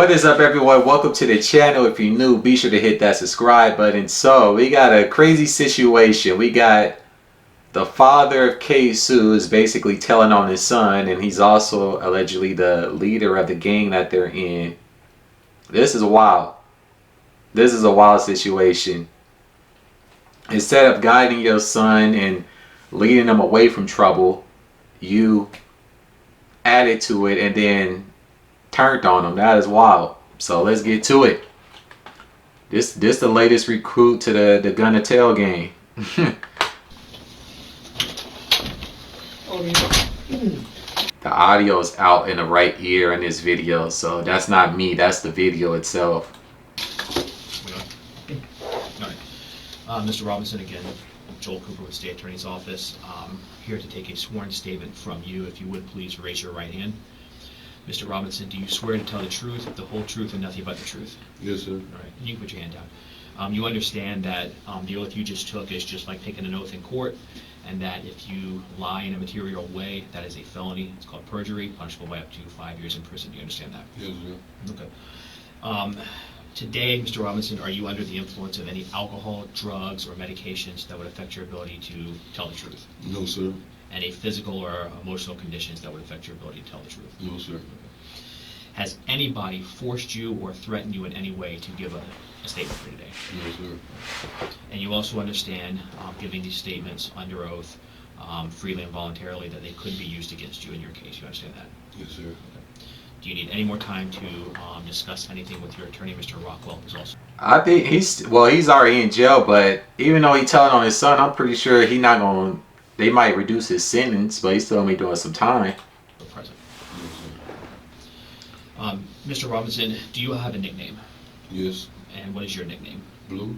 What is up, everyone? Welcome to the channel. If you're new, be sure to hit that subscribe button. So we got a crazy situation. We got the father of Ksoo is basically telling on his son, and he's also allegedly the leader of the gang that they're in. This is wild. This is a wild situation. Instead of guiding your son and leading him away from trouble, you added to it and then turned on him. That is wild. So let's get to it. This the latest recruit to the Gunnatell gang. The audio is out in the right ear in this video, so that's not me, that's the video itself. Mr. Robinson, again, Joel Cooper with State Attorney's Office. Here to take a sworn statement from you. If you would please raise your right hand. Mr. Robinson, do you swear to tell the truth, the whole truth, and nothing but the truth? Yes, sir. All right, you can put your hand down. You understand that the oath you just took is just like taking an oath in court, and that if you lie in a material way, that is a felony. It's called perjury, punishable by up to 5 years in prison. Do you understand that? Yes, sir. Okay. Today, Mr. Robinson, are you under the influence of any alcohol, drugs, or medications that would affect your ability to tell the truth? No, sir. Any physical or emotional conditions that would affect your ability to tell the truth? No, sir. Has anybody forced you or threatened you in any way to give a statement for today? No, sir. And you also understand giving these statements under oath freely and voluntarily that they could be used against you in your case. You understand that? Yes, sir. Okay. Do you need any more time to discuss anything with your attorney, Mr. Rockwell? Is also. I think he's already in jail, but even though he's telling on his son, I'm pretty sure he not gonna. They might reduce his sentence, but he's still gonna be doing some time. Present. Yes, sir. Mr. Robinson, do you have a nickname? Yes. And what is your nickname? Blue?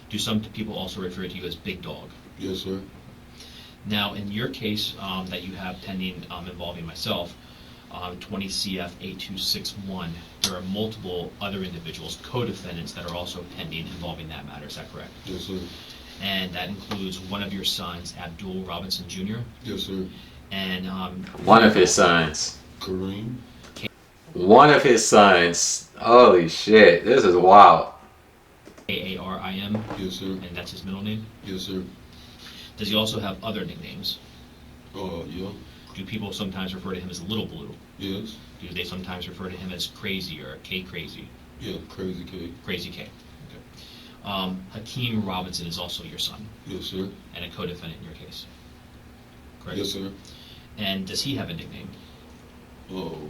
Do some people also refer to you as Big Dog? Yes, sir. Now, in your case that you have pending involving myself, 20 CF 8261, there are multiple other individuals, co-defendants, that are also pending involving that matter. Is that correct? Yes, sir. And that includes one of your sons, Abdul Robinson Jr. Yes, sir. And One of his sons. Kareem? One of his sons. Holy shit, this is wild. Kaarim. Yes, sir. And that's his middle name. Yes, sir. Does he also have other nicknames? Yeah. Do people sometimes refer to him as Little Blue? Yes. Do they sometimes refer to him as Crazy or K Crazy? Yeah, Crazy K. Crazy K. Okay. Hakeem Robinson is also your son. Yes, sir. And a co-defendant in your case. Correct? Yes, sir. And does he have a nickname? Oh.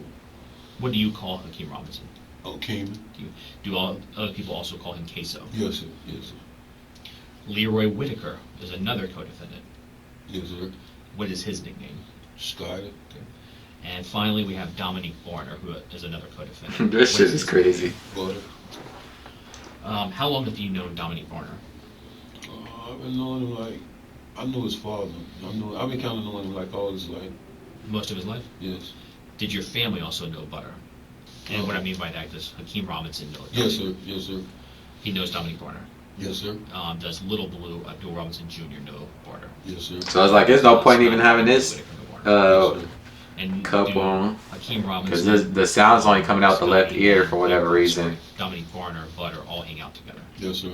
What do you call Hakeem Robinson? Oh, Cayman? Do all other people also call him Ksoo? Yes, sir. Yes, sir. Leroy Whitaker is another co-defendant. Yes, sir. What is his nickname? Skyler? Okay. And finally, we have Dominique Barner, who is another co-defendant. This shit is crazy. Butter? How long have you known Dominique Barner? I've been knowing him like, I know his father. I've been kind of knowing him like all his life. Most of his life? Yes. Did your family also know Butter? And what I mean by that is Hakeem Robinson knows. Yes, sir. Yes, sir. He knows Dominique Barner. Yes, sir. Does Little Blue Abdul Robinson Jr. know Barner? Yes, sir. So it's like there's no point even having this and cup on, Hakeem Robinson, because the sound's only coming out the left ear for whatever reason. Dominique Barner, Butter, all hang out together. Yes, sir.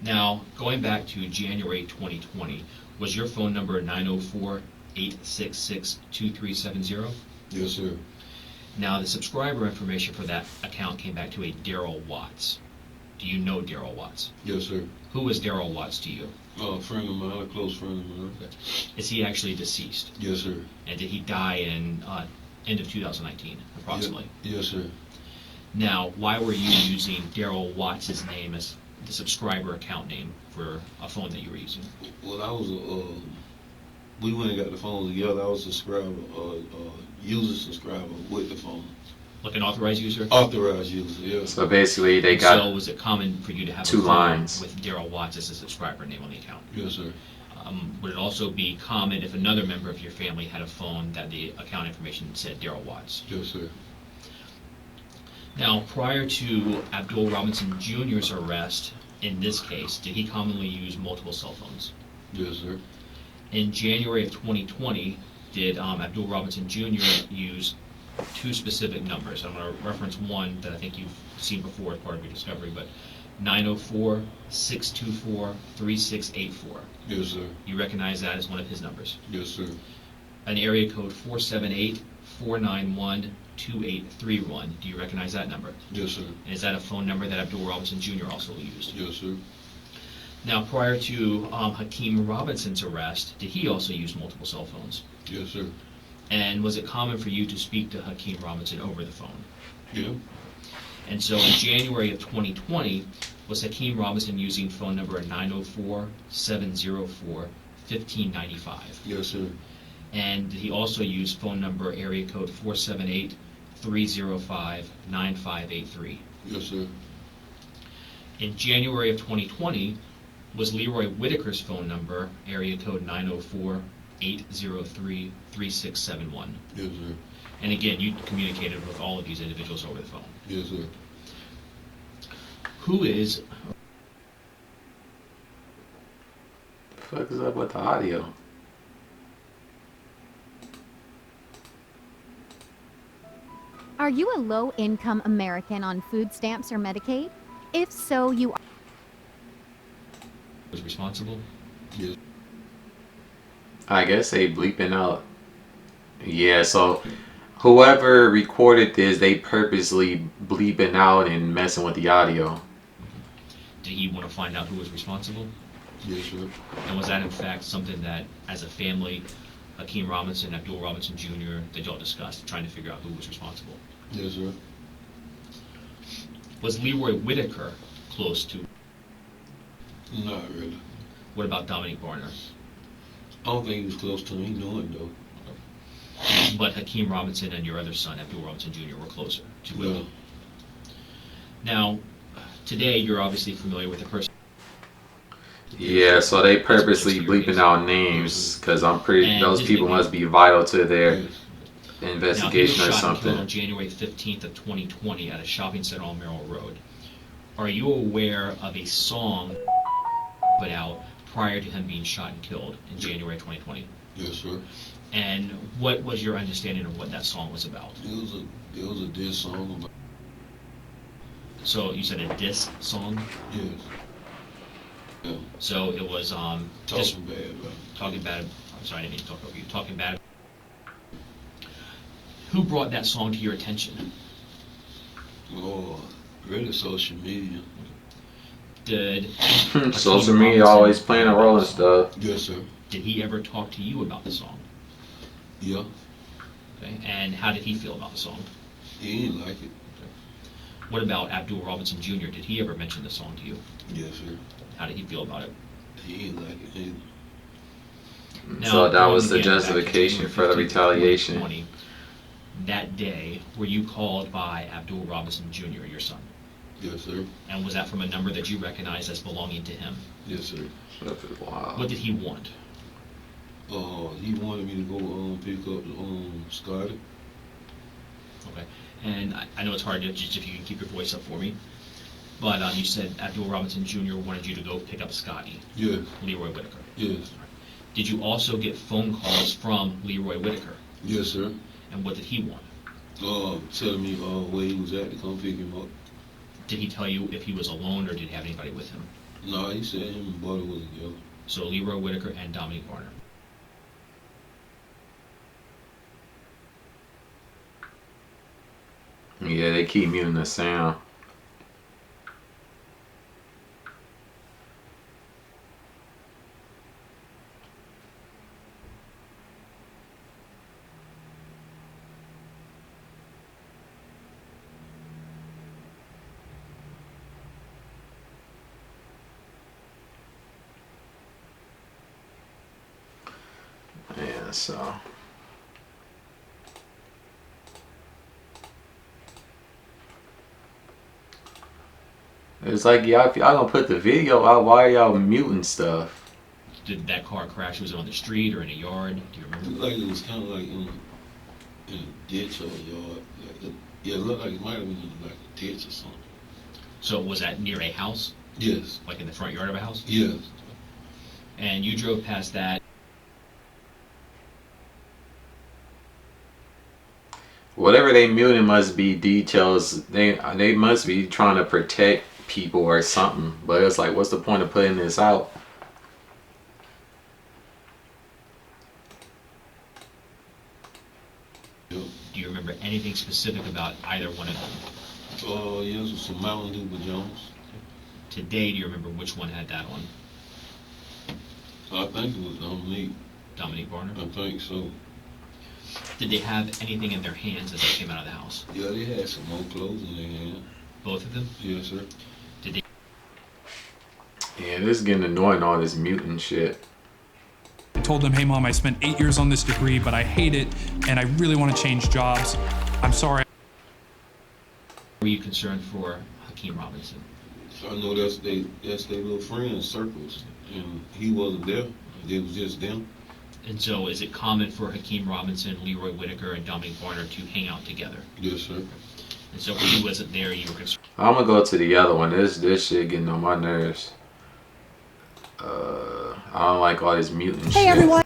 Now, going back to January 2020, was your phone number 904-866-2370? Yes, sir. Now, the subscriber information for that account came back to a Daryl Watts. Do you know Daryl Watts? Yes, sir. Who was Daryl Watts to you? A friend of mine, a close friend of mine. Okay. Is he actually deceased? Yes, sir. And did he die in end of 2019, approximately? Yes, sir. Now, why were you using Daryl Watts' name as the subscriber account name for a phone that you were using? Well, I was we went and got the phones together. I was a subscriber, user subscriber with the phone. Like an authorized user? Authorized user, yes. So basically they got So was it common for you to have two a phone lines with Daryl Watts as a subscriber name on the account? Yes, sir. Would it also be common if another member of your family had a phone that the account information said Daryl Watts? Yes, sir. Now, prior to Abdul Robinson Jr.'s arrest, in this case, did he commonly use multiple cell phones? Yes, sir. In January of 2020, did Abdul Robinson Jr. use two specific numbers. I'm going to reference one that I think you've seen before as part of your discovery, but 904-624-3684. Yes, sir. You recognize that as one of his numbers. Yes, sir. An area code 478-491-2831. Do you recognize that number? Yes, sir. And is that a phone number that Abdul Robinson Jr. also used? Yes, sir. Now, prior to Hakeem Robinson's arrest, did he also use multiple cell phones? Yes, sir. And was it common for you to speak to Hakeem Robinson over the phone? Yeah. And so in January of 2020, was Hakeem Robinson using phone number 904-704-1595? Yes, sir. And did he also use phone number area code 478-305-9583? Yes, sir. In January of 2020, was Leroy Whitaker's phone number area code 904-803-3671? Yes, sir. And again, you communicated with all of these individuals over the phone. Yes, sir. Who is... What the fuck is up with the audio? Are you a low-income American on food stamps or Medicaid? If so, you was responsible? Yes. I guess they bleeping out. Yeah, so whoever recorded this, they purposely bleeping out and messing with the audio. Did he want to find out who was responsible? Yes, sir. And was that in fact something that, as a family, Hakeem Robinson, Abdul Robinson Jr., that y'all discussed, trying to figure out who was responsible? Yes, sir. Was Leroy Whitaker close to... Not really. What about Dominique Barner? I don't think he was close to him. He knew it, though. But Hakeem Robinson and your other son, Abdul Robinson Jr., were closer to him. Yeah. Now, today you're obviously familiar with the person. Yeah, so they purposely bleeping out names because I'm pretty. And Those his people nickname- must be vital to their Yes. investigation now, he or was shot and killed on something. January 15th of 2020 at a shopping center on Merrill Road. Are you aware of a song put out prior to him being shot and killed in January 2020? Yes, sir. And what was your understanding of what that song was about? It was a diss song about. So you said a diss song? Yes. Yeah. So it was just Talking bad about him. talking bad. I'm sorry, I didn't mean to talk over you. Talking bad. Who brought that song to your attention? Oh, really social media. Did Social media always playing a role and stuff. Yes, sir. Did he ever talk to you about the song? Yeah. Okay. And how did he feel about the song? He didn't like it. What about Abdul Robinson Jr.? Did he ever mention the song to you? Yes, sir. How did he feel about it? He didn't like it either. So that going was the again back to justification January for the 15th, retaliation. 2020, that day, were you called by Abdul Robinson Jr., your son? Yes, sir. And was that from a number that you recognized as belonging to him? Yes, sir. Wow. What did he want? He wanted me to go pick up Scotty. Okay. And I know it's hard to just if you can keep your voice up for me. But you said Abdul Robinson Jr. wanted you to go pick up Scotty, Yes. Leroy Whitaker. Yes. Did you also get phone calls from Leroy Whitaker? Yes, sir. And what did he want? Telling me where he was at to come pick him up. Did he tell you if he was alone or did he have anybody with him? No, he said him and Buddy was together. So Leroy Whitaker and Dominique Barner. Yeah, they keep muting the sound. Yeah, so. It's like, y'all, if y'all gonna put the video out, why are y'all muting stuff? Did that car crash? Was it on the street or in a yard? Do you It remember? looked like it was kind of like in a ditch or a yard. Yeah, it looked like it might have been in like a ditch or something. So was that near a house? Yes. Like in the front yard of a house? Yes. And you drove past that? Whatever they muting must be details. They must be trying to protect people or something. But it's like, what's the point of putting this out? Do you remember anything specific about either one of them? Yes, it was some Mountain Dew pajamas. Today, do you remember which one had that on? I think it was Dominique. Dominique Barner? I think so. Did they have anything in their hands as they came out of the house? Yeah, they had some more clothes in their hand. Both of them? Yes, sir. Did they? Yeah, this is getting annoying, all this mutant shit. I told them, hey mom, I spent 8 years on this degree, but I hate it and I really want to change jobs. I'm sorry. Were you concerned for Hakeem Robinson? So I know that's their little friend circles, and he wasn't there. It was just them. And so is it common for Hakeem Robinson, Leroy Whitaker, and Dominique Barner to hang out together? Yes, sir. And so when he wasn't there, you were concerned? I'm gonna go to the other one. This shit getting on my nerves. I don't like all this mutant shit. Hey everyone.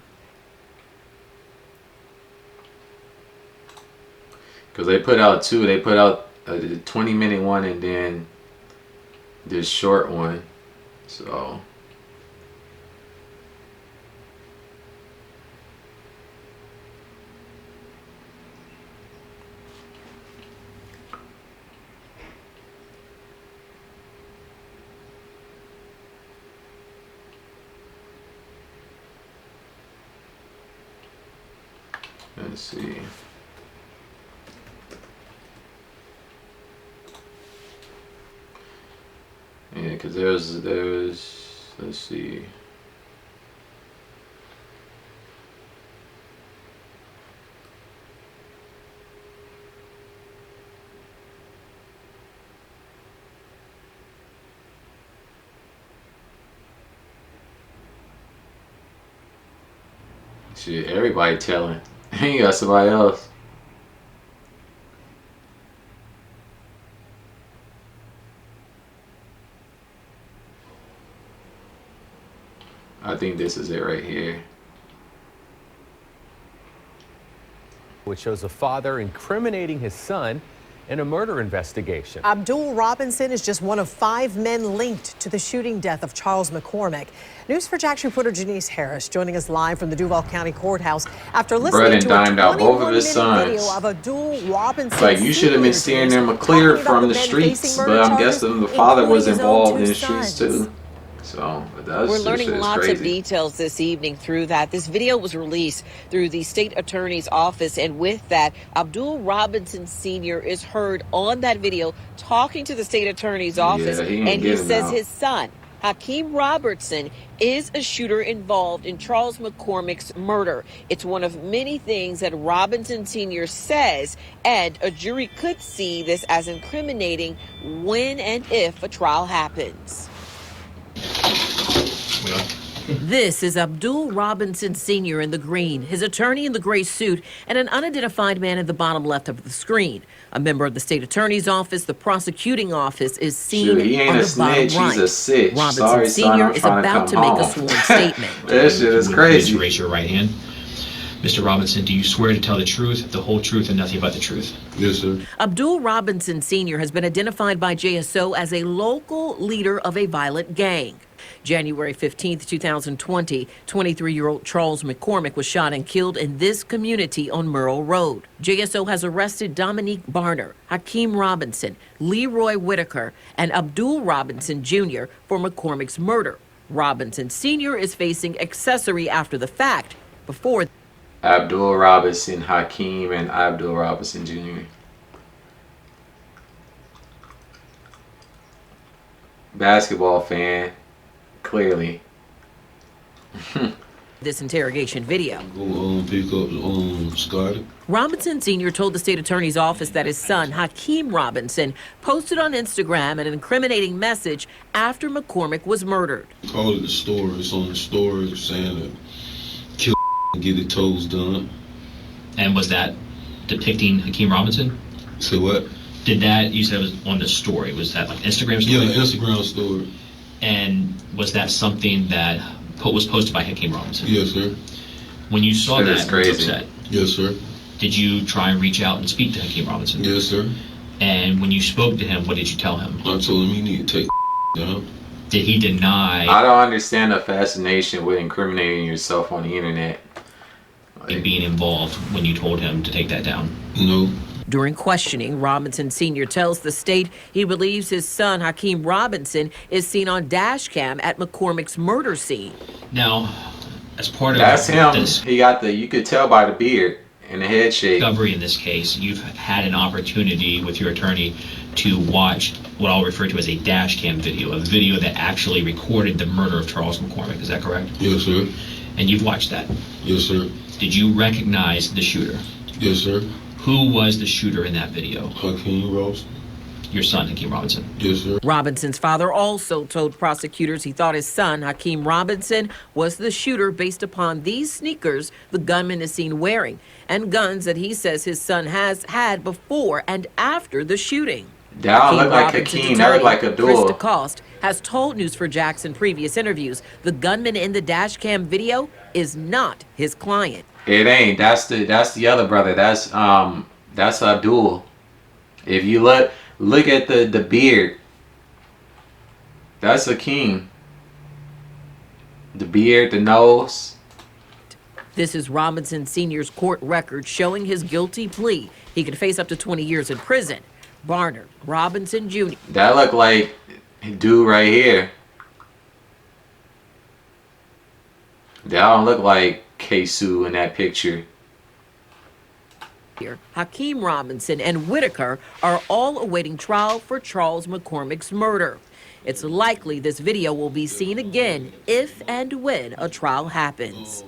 Because they put out two. They put out a 20-minute one and then this short one. So let's see. Yeah, because there's, let's see. Shit, everybody telling. You got somebody else. I think this is it right here. Which shows a father incriminating his son in a murder investigation. Abdul Robinson is just one of 5 men linked to the shooting death of Charles McCormick. News4Jax reporter Janice Harris joining us live from the Duval County Courthouse after listening to a 21-minute video of Abdul Robinson. Like, you should have been steering them clear from the streets, but I'm guessing the father was involved in the streets too. So we're learning lots of details this evening through that. This video was released through the state attorney's office, and with that, Abdul Robinson Sr. is heard on that video talking to the state attorney's office, and he says his son, Hakeem Robertson, is a shooter involved in Charles McCormick's murder. It's one of many things that Robinson Sr. says, and a jury could see this as incriminating when and if a trial happens. This is Abdul Robinson Sr. in the green, his attorney in the gray suit, and an unidentified man at the bottom left of the screen. A member of the state attorney's office, the prosecuting office, is seen on the bottom right. He's a sitch. Robinson Sorry, Sr. is about to make a sworn statement. This shit is crazy. Please raise your right hand. Mr. Robinson, do you swear to tell the truth, the whole truth, and nothing but the truth? Yes, sir. Abdul Robinson Sr. has been identified by JSO as a local leader of a violent gang. January 15th, 2020, 23-year-old Charles McCormick was shot and killed in this community on Merle Road. JSO has arrested Dominique Barner, Hakeem Robinson, Leroy Whitaker, and Abdul Robinson Jr. for McCormick's murder. Robinson Sr. is facing accessory after the fact before Abdul Robinson, Hakeem, and Abdul Robinson Jr. Basketball fan, clearly. this interrogation video. Go pick up Scotty. Robinson Sr. told the state attorney's office that his son, Hakeem Robinson, posted on Instagram an incriminating message after McCormick was murdered. Call it the story. It's on the story saying that kill and get the toes done. And was that depicting Hakeem Robinson? Say what? Did that, you said it was on the story, was that like Instagram story? Yeah, Instagram story. And was that something that was posted by Hakeem Robinson? Yes, sir. When you saw that, crazy. you upset? Yes, sir. Did you try and reach out and speak to Hakeem Robinson? Yes, sir. And when you spoke to him, what did you tell him? I told him he need to take down. Did he deny? I don't understand the fascination with incriminating yourself on the internet. And being involved when you told him to take that down? No. During questioning, Robinson Sr. tells the state he believes his son, Hakeem Robinson, is seen on dash cam at McCormick's murder scene. Now, as part of that's him. This, he got the, you could tell by the beard and the head shape. Discovery in this case, you've had an opportunity with your attorney to watch what I'll refer to as a dash cam video, a video that actually recorded the murder of Charles McCormick. Is that correct? Yes, sir. And you've watched that? Yes, sir. Did you recognize the shooter? Yes, sir. Who was the shooter in that video? Hakeem Robinson. Your son, Hakeem Robinson? Yes, sir. Robinson's father also told prosecutors he thought his son, Hakeem Robinson, was the shooter based upon these sneakers the gunman is seen wearing and guns that he says his son has had before and after the shooting. That don't look like Hakeem, that look like Abdul. Chris DeCoste has told News for Jax in previous interviews the gunman in the dash cam video is not his client. It ain't. That's the other brother. That's Abdul. If you look at the beard, that's Hakeem. The beard, the nose. This is Robinson Sr.'s court record showing his guilty plea. He could face up to 20 years in prison. Barnard Robinson Jr. That look like dude right here. That don't look like Ksoo in that picture. Hakeem Robinson and Whitaker are all awaiting trial for Charles McCormick's murder. It's likely this video will be seen again if and when a trial happens.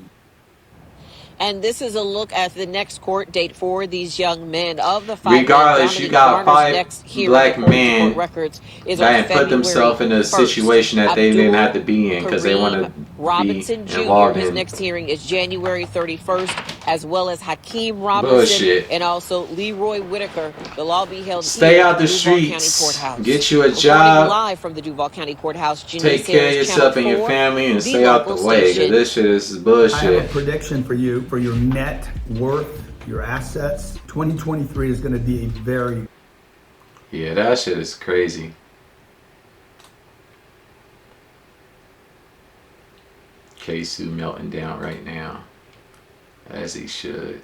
And this is a look at the next court date for these young men. Of the five, regardless, you got 5 black men that put themselves in a situation that they didn't have to be in because they want to Robinson be Jr. involved His in. next hearing is January 31st, as well as Hakeem Robinson Bullshit. and also Leroy Whitaker. They'll all be held Stay out the Duval County streets. Courthouse. Get you a Reporting job. live from the Duval County Courthouse. Take care of yourself and your family and stay out the way. Cause this shit is bullshit. I have a prediction for you for your net worth, your assets. 2023 is going to be a very... Yeah, that shit is crazy. Ksoo melting down right now, as he should.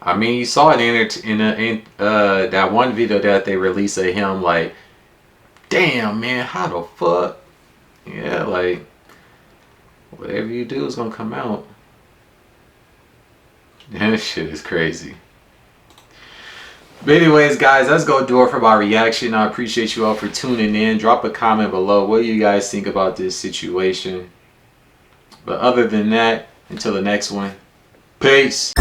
I mean, you saw it in that one video that they released of him, like, damn man, how the fuck? Yeah, like, whatever you do is gonna come out. That shit is crazy. But anyways, guys, let's go do it for my reaction. I appreciate you all for tuning in. Drop a comment below. What do you guys think about this situation? But other than that, until the next one, peace.